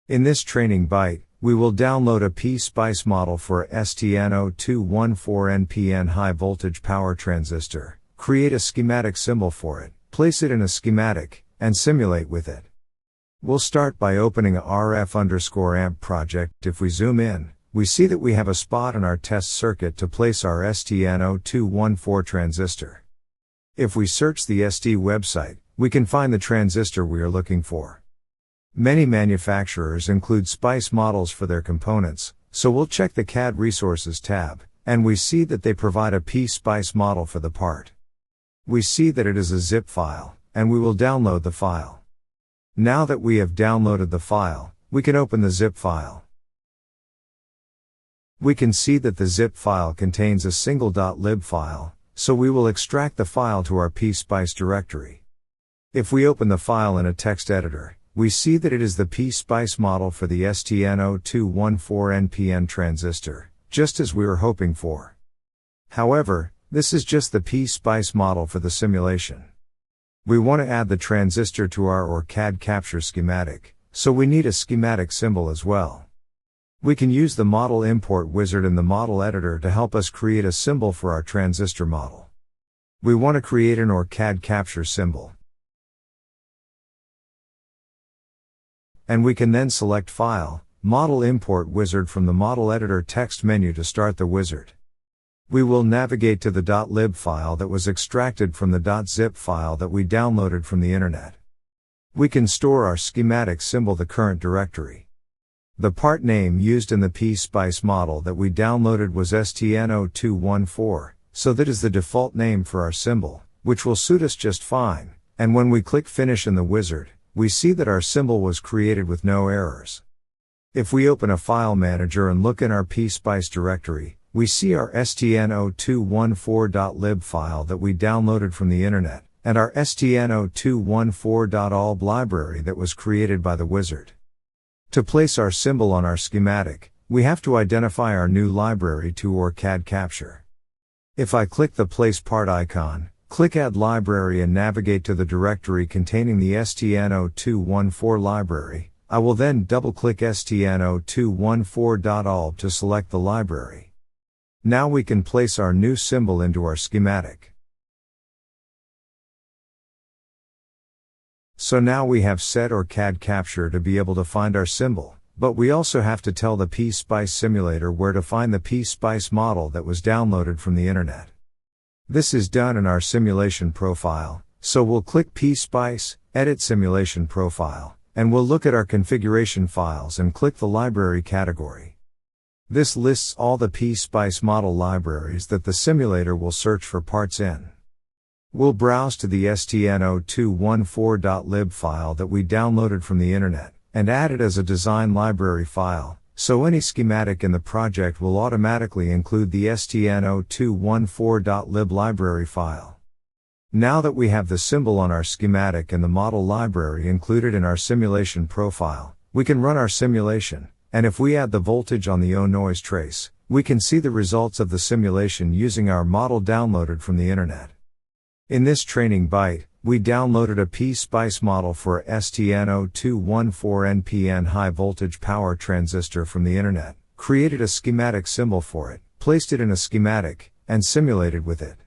In this training byte, we will download a PSpice model for a STN0214NPN high voltage power transistor, create a schematic symbol for it, place it in a schematic, and simulate with it. We'll start by opening a RF_amp project. If we zoom in, we see that we have a spot in our test circuit to place our STN0214 transistor. If we search the ST website, we can find the transistor we are looking for. Many manufacturers include SPICE models for their components, so we'll check the CAD Resources tab, and we see that they provide a PSpice model for the part. We see that it is a zip file, and we will download the file. Now that we have downloaded the file, we can open the zip file. We can see that the zip file contains a single .lib file, so we will extract the file to our PSpice directory. If we open the file in a text editor, we see that it is the PSpice model for the STN0214NPN transistor, just as we were hoping for. However, this is just the PSpice model for the simulation. We want to add the transistor to our OrCAD Capture schematic, so we need a schematic symbol as well. We can use the model import wizard in the model editor to help us create a symbol for our transistor model. We want to create an OrCAD Capture symbol. And we can then select File, Model Import Wizard from the Model Editor text menu to start the wizard. We will navigate to the .lib file that was extracted from the .zip file that we downloaded from the internet. We can store our schematic symbol the current directory. The part name used in the PSpice model that we downloaded was STN0214, so that is the default name for our symbol, which will suit us just fine, and when we click Finish in the wizard, we see that our symbol was created with no errors. If we open a file manager and look in our PSpice directory, we see our STN0214.lib file that we downloaded from the internet, and our STN0214.alb library that was created by the wizard. To place our symbol on our schematic, we have to identify our new library to OrCAD Capture. If I click the Place Part icon, click Add Library and navigate to the directory containing the STN0214 library, I will then double-click STN0214.alb to select the library. Now we can place our new symbol into our schematic. So now we have set OrCAD Capture to be able to find our symbol, but we also have to tell the PSpice simulator where to find the PSpice model that was downloaded from the internet. This is done in our simulation profile, so we'll click PSpice, Edit Simulation Profile, and we'll look at our configuration files and click the library category. This lists all the PSpice model libraries that the simulator will search for parts in. We'll browse to the STN0214.lib file that we downloaded from the internet, and add it as a design library file, so any schematic in the project will automatically include the STN0214.lib library file. Now that we have the symbol on our schematic and the model library included in our simulation profile, we can run our simulation. And if we add the voltage on the O noise trace, we can see the results of the simulation using our model downloaded from the internet. In this training byte, we downloaded a PSpice model for a STN0214NPN high voltage power transistor from the internet, created a schematic symbol for it, placed it in a schematic, and simulated with it.